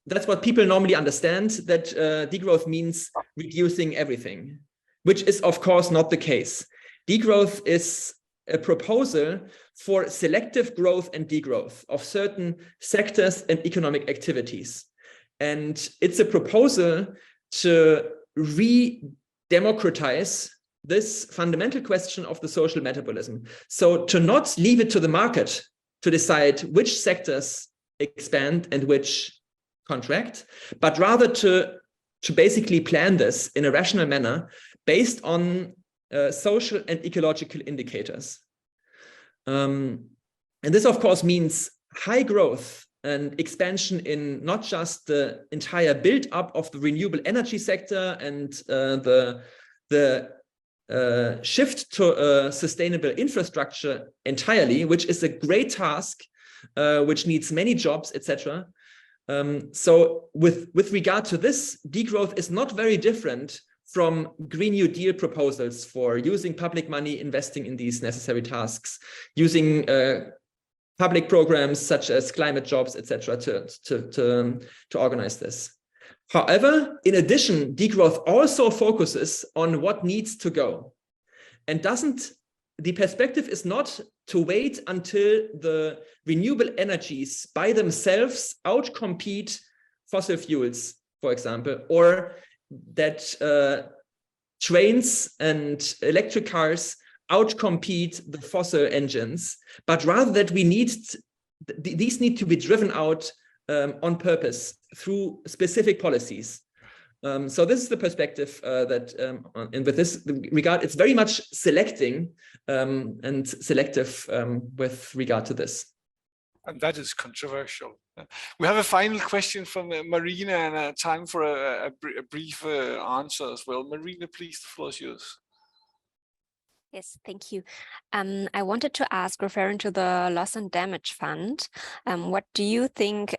B: that's what people normally understand, that degrowth means reducing everything, which is of course not the case. Degrowth is a proposal for selective growth and degrowth of certain sectors and economic activities. And it's a proposal to re-democratize this fundamental question of the social metabolism. So to not leave it to the market to decide which sectors expand and which contract, but rather to basically plan this in a rational manner based on social and ecological indicators. And this, of course, means high growth and expansion in not just the entire build-up of the renewable energy sector and the shift to sustainable infrastructure entirely, which is a great task, which needs many jobs, etc. So with regard to this, degrowth is not very different from Green New Deal proposals for using public money, investing in these necessary tasks, using public programs such as climate jobs, etc., to organize this. However, in addition, degrowth also focuses on what needs to go, and the perspective is not to wait until the renewable energies by themselves outcompete fossil fuels, for example, or that trains and electric cars outcompete the fossil engines, but rather that these need to be driven out on purpose through specific policies. So this is the perspective that, and with this regard, it's very much selecting and selective with regard to this.
A: And that is controversial. We have a final question from Marina and time for a brief answer as well. Marina, please, the floor is yours.
D: Yes, thank you. I wanted to ask, referring to the loss and damage fund, what do you think,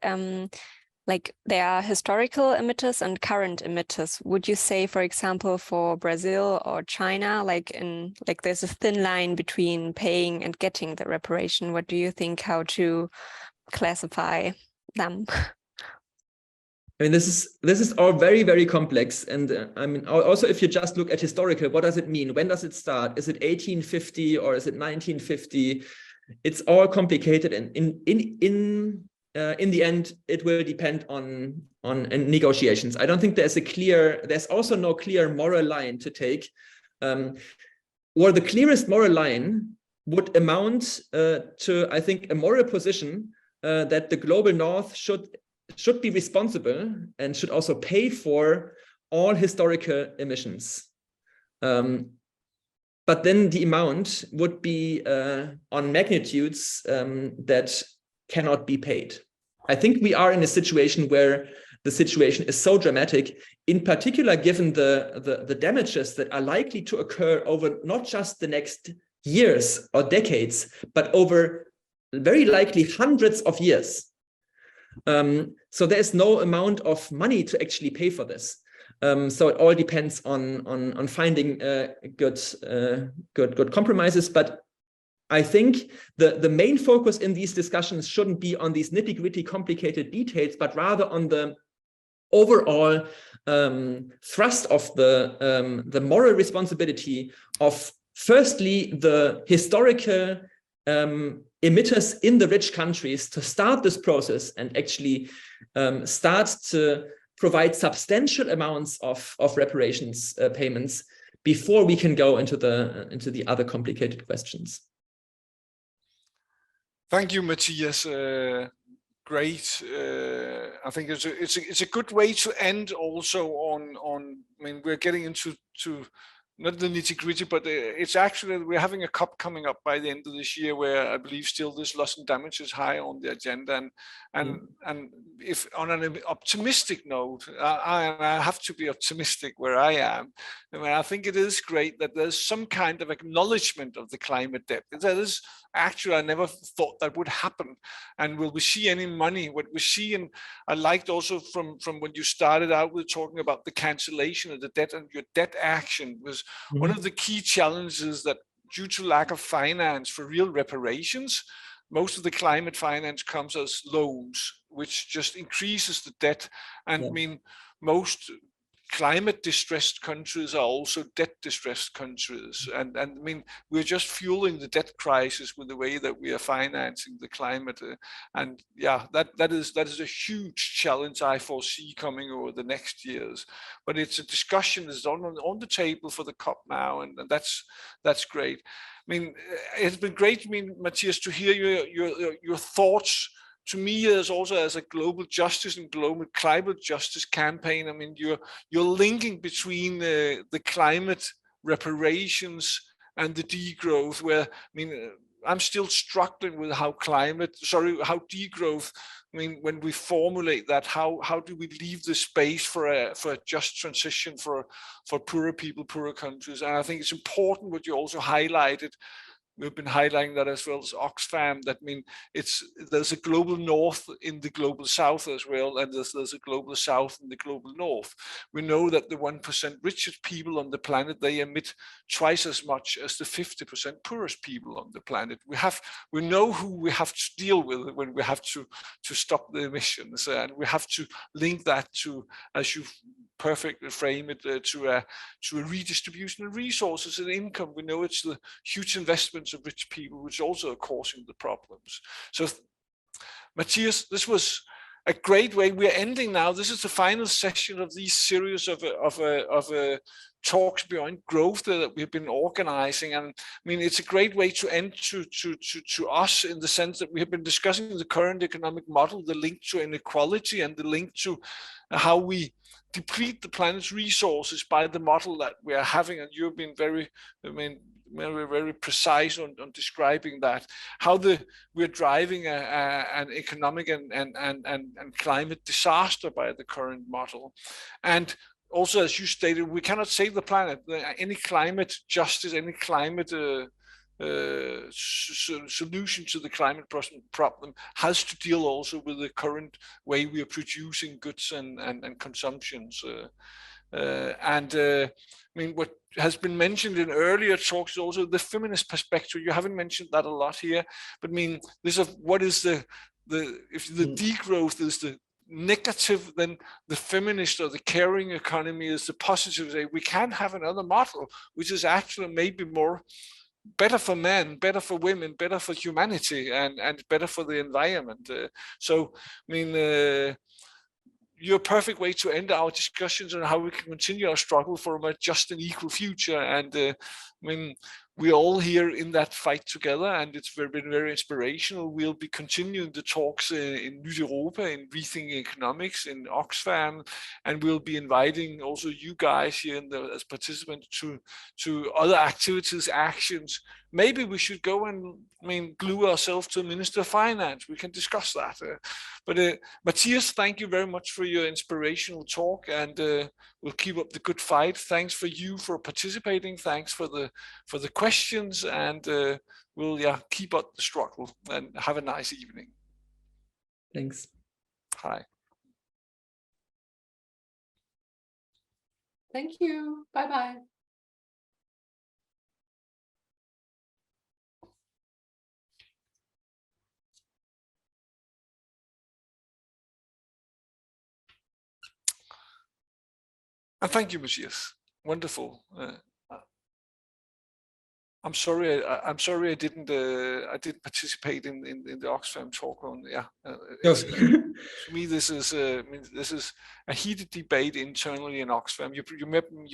D: like there are historical emitters and current emitters? Would you say, for example, for Brazil or China, like there's a thin line between paying and getting the reparation? What do you think, how to classify them?
B: I mean, this is all very, very complex. And I mean, also, if you just look at historical, what does it mean? When does it start? Is it 1850 or is it 1950? It's all complicated. And in the end, it will depend on negotiations. I don't think there's also no clear moral line to take. Or the clearest moral line would amount to, I think, a moral position that the global north should be responsible and should also pay for all historical emissions. But then the amount would be on magnitudes that cannot be paid. I think we are in a situation where the situation is so dramatic, in particular, given the damages that are likely to occur over not just the next years or decades, but over very likely hundreds of years. So there's no amount of money to actually pay for this. So it all depends on finding good compromises. But I think the main focus in these discussions shouldn't be on these nitty-gritty complicated details, but rather on the overall thrust of the moral responsibility of, firstly, the historical emitters in the rich countries to start this process and actually start to provide substantial amounts of reparations payments before we can go into the other complicated questions.
A: Thank you, Matthias. Great. I think it's a good way to end also on. I mean, we're getting into not the nitty-gritty, but it's actually, we're having a COP coming up by the end of this year where I believe still this loss and damage is high on the agenda. And if on an optimistic note, I have to be optimistic where I am. I mean, I think it is great that there's some kind of acknowledgement of the climate debt. That is actually, I never thought that would happen. And will we see any money? What we see, and I liked also from when you started out with talking about the cancellation of the debt and your debt action was one of the key challenges, that due to lack of finance for real reparations, most of the climate finance comes as loans, which just increases the debt. And I mean, most climate distressed countries are also debt distressed countries, and I mean, we're just fueling the debt crisis with the way that we are financing the climate, and yeah, that is a huge challenge I foresee coming over the next years. But it's a discussion that's on the table for the COP now, and that's great. I mean, it's been great, I mean, Matthias, to hear your thoughts. To me, as also as a global justice and global climate justice campaign, I mean, you're linking between the climate reparations and the degrowth, where, I mean, I'm still struggling with how degrowth, I mean, when we formulate that, how do we leave the space for a just transition for poorer people, poorer countries? And I think it's important what you also highlighted. We've been highlighting that as well as Oxfam, that mean there's a global north in the global south as well, and there's a global south in the global north. We know that the 1% richest people on the planet, they emit twice as much as the 50% poorest people on the planet. We know who we have to deal with when we have to stop the emissions, and we have to link that to, as you perfectly frame it, to a redistribution of resources and income. We know it's the huge investments of rich people which also are causing the problems. So, Matthias, this was a great way. We're ending now. This is the final session of these series of talks beyond growth that we've been organizing. And I mean, it's a great way to end to us, in the sense that we have been discussing the current economic model, the link to inequality, and the link to how we deplete the planet's resources by the model that we are having. And you've been very, I mean, very precise on describing that, how we're driving an economic and climate disaster by the current model. And also, as you stated, we cannot save the planet. Any climate justice, any climate solution to the climate problem has to deal also with the current way we are producing goods and consumptions. I mean, what has been mentioned in earlier talks is also the feminist perspective. You haven't mentioned that a lot here, but I mean, this of what is if the degrowth is the negative, then the feminist or the caring economy is the positive. We can have another model which is actually maybe more better for men, better for women, better for humanity, and better for the environment. So, I mean, you're a perfect way to end our discussions on how we can continue our struggle for a just and equal future. And I mean, we're all here in that fight together, and it's been very inspirational. We'll be continuing the talks in Nyt Europa, in Rethinking Economics, in Oxfam, and we'll be inviting also you guys here as participants to other activities, actions. Maybe we should go and, I mean, glue ourselves to the Minister of Finance. We can discuss that. But Matthias, thank you very much for your inspirational talk, and we'll keep up the good fight. Thanks for you for participating. Thanks for the questions, and we'll keep up the struggle, and have a nice evening.
B: Thanks.
A: Hi.
E: Thank you. Bye-bye.
A: And thank you, Matthias. Wonderful. I'm sorry. I'm sorry. I didn't participate in the Oxfam talk on. To me, this is a heated debate internally in Oxfam. You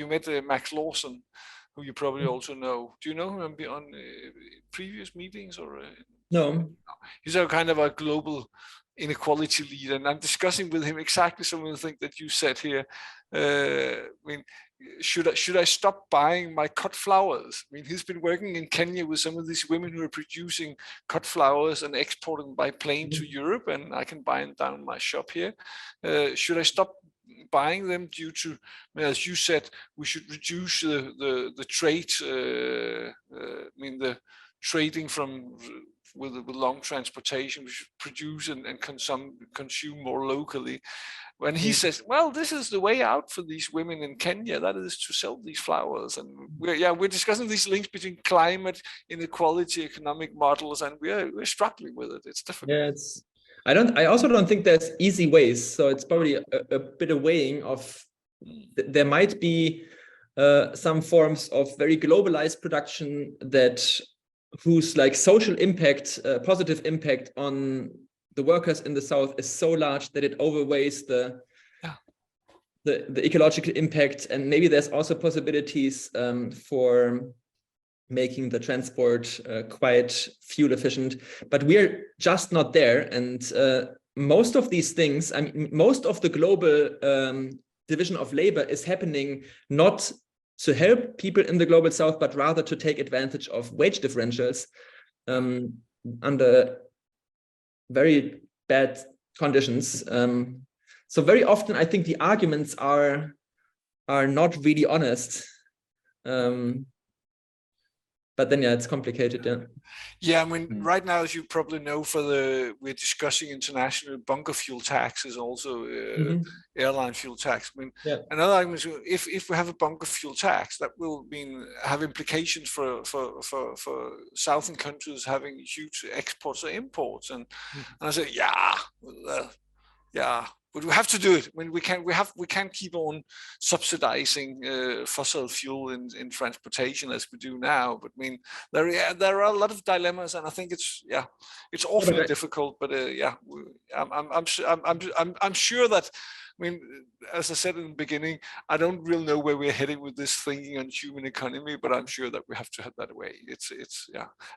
A: met Max Lawson, who you probably also know. Do you know him on previous meetings or?
B: No.
A: He's a kind of a global inequality leader, and I'm discussing with him exactly some of the things that you said here. I mean, should I stop buying my cut flowers? I mean, he's been working in Kenya with some of these women who are producing cut flowers and exporting by plane to Europe, and I can buy them down in my shop here. Should I stop buying them due to, as you said, we should reduce the trade? I mean, the trading from with long transportation, we should produce and consume more locally. When he says, well, this is the way out for these women in Kenya, that is to sell these flowers. And we're discussing these links between climate, inequality, economic models, and we're struggling with it. It's difficult.
B: Yeah, I also don't think there's easy ways. So it's probably a bit of weighing of, there might be some forms of very globalized production whose like social impact, positive impact on the workers in the South is so large that it overweighs the ecological impact. And maybe there's also possibilities for making the transport quite fuel efficient, but we're just not there. And most of these things, I mean, most of the global division of labor is happening not to help people in the global South, but rather to take advantage of wage differentials under very bad conditions. So very often, I think the arguments are not really honest. But then, yeah, it's complicated.
A: Yeah, I mean, right now, as you probably know, we're discussing international bunker fuel taxes, also airline fuel tax. I mean, another argument is if we have a bunker fuel tax, that will have implications for southern countries having huge exports or imports. And I say, but we have to do it. I mean, we can't keep on subsidizing fossil fuel in transportation as we do now. But I mean, there are a lot of dilemmas, and I think it's awfully difficult. But I'm sure that. I mean, as I said in the beginning, I don't really know where we're heading with this thinking on human economy, but I'm sure that we have to head that way.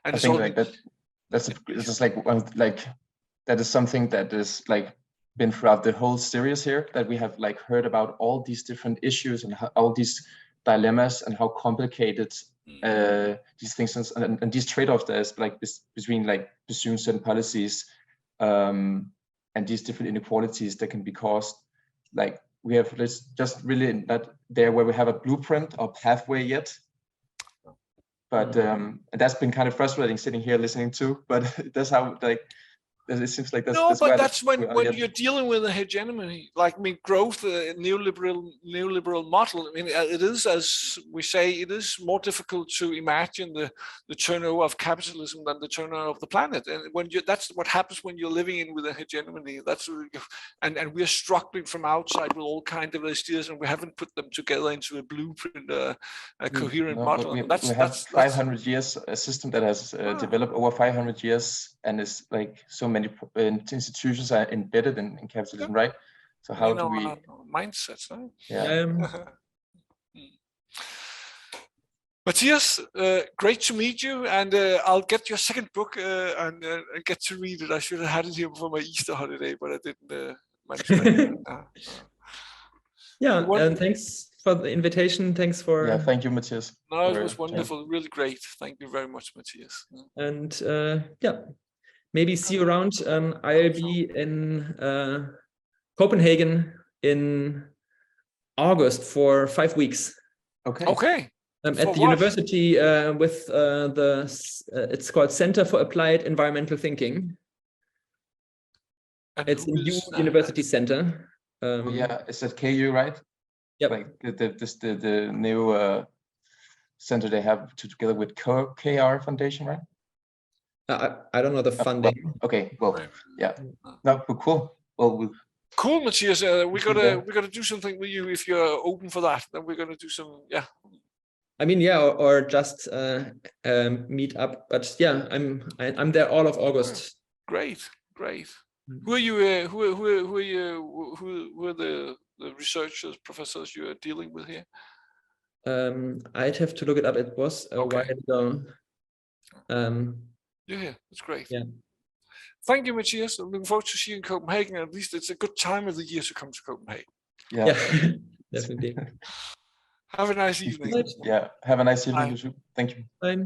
A: And
E: I think like that's just like that is something that is like been throughout the whole series here, that we have like heard about all these different issues and all these dilemmas and how complicated these things and these trade-offs there's like between like pursuing certain policies and these different inequalities that can be caused. Like we have just really not there where we have a blueprint or pathway yet. But and that's been kind of frustrating sitting here listening to, but that's how like it seems like that's
A: when you're dealing with a hegemony, like I mean, growth, neoliberal model. I mean, it is, as we say, it is more difficult to imagine the turnover of capitalism than the turnover of the planet. And that's what happens when you're living with a hegemony. And we're struggling from outside with all kinds of ideas, and we haven't put them together into a blueprint, a coherent model.
E: We have 500 years, a system that has developed over 500 years, and is like so many institutions are embedded in capitalism, right? So how do we
A: mindsets? Right?
E: Yeah.
A: Matthias, great to meet you, and I'll get your second book and get to read it. I should have had it here before my Easter holiday, but I didn't manage to.
B: And thanks for the invitation. Thanks for.
E: Yeah, thank you, Matthias.
A: No, it was wonderful, really great. Thank you very much, Matthias.
B: And maybe see you around. I'll be in Copenhagen in August for 5 weeks.
A: Okay.
B: At the university with it's called Center for Applied Environmental Thinking. And it's a new university center.
E: It's at KU, right?
B: Yep.
E: Like the new center they have together with KR Foundation, right?
B: I don't know the funding.
E: Okay, well, yeah. No, but cool. Well,
A: Cool, Matthias. We gotta do something with you if you're open for that. Then we're gonna do some, yeah.
B: I mean, yeah, or just meet up. But yeah, I'm there all of August.
A: Great.
B: Mm.
A: Who are you? Who are the researchers, professors you are dealing with here?
B: I'd have to look it up. It was a while ago.
A: Yeah, that's great.
B: Yeah.
A: Thank you, Matthias. I'm looking forward to see you in Copenhagen. At least it's a good time of the year to come to Copenhagen.
E: Yeah,
B: definitely.
A: Have a nice evening.
E: yeah. Have a nice evening,
A: Bye.
E: you too. Thank you.
B: Bye.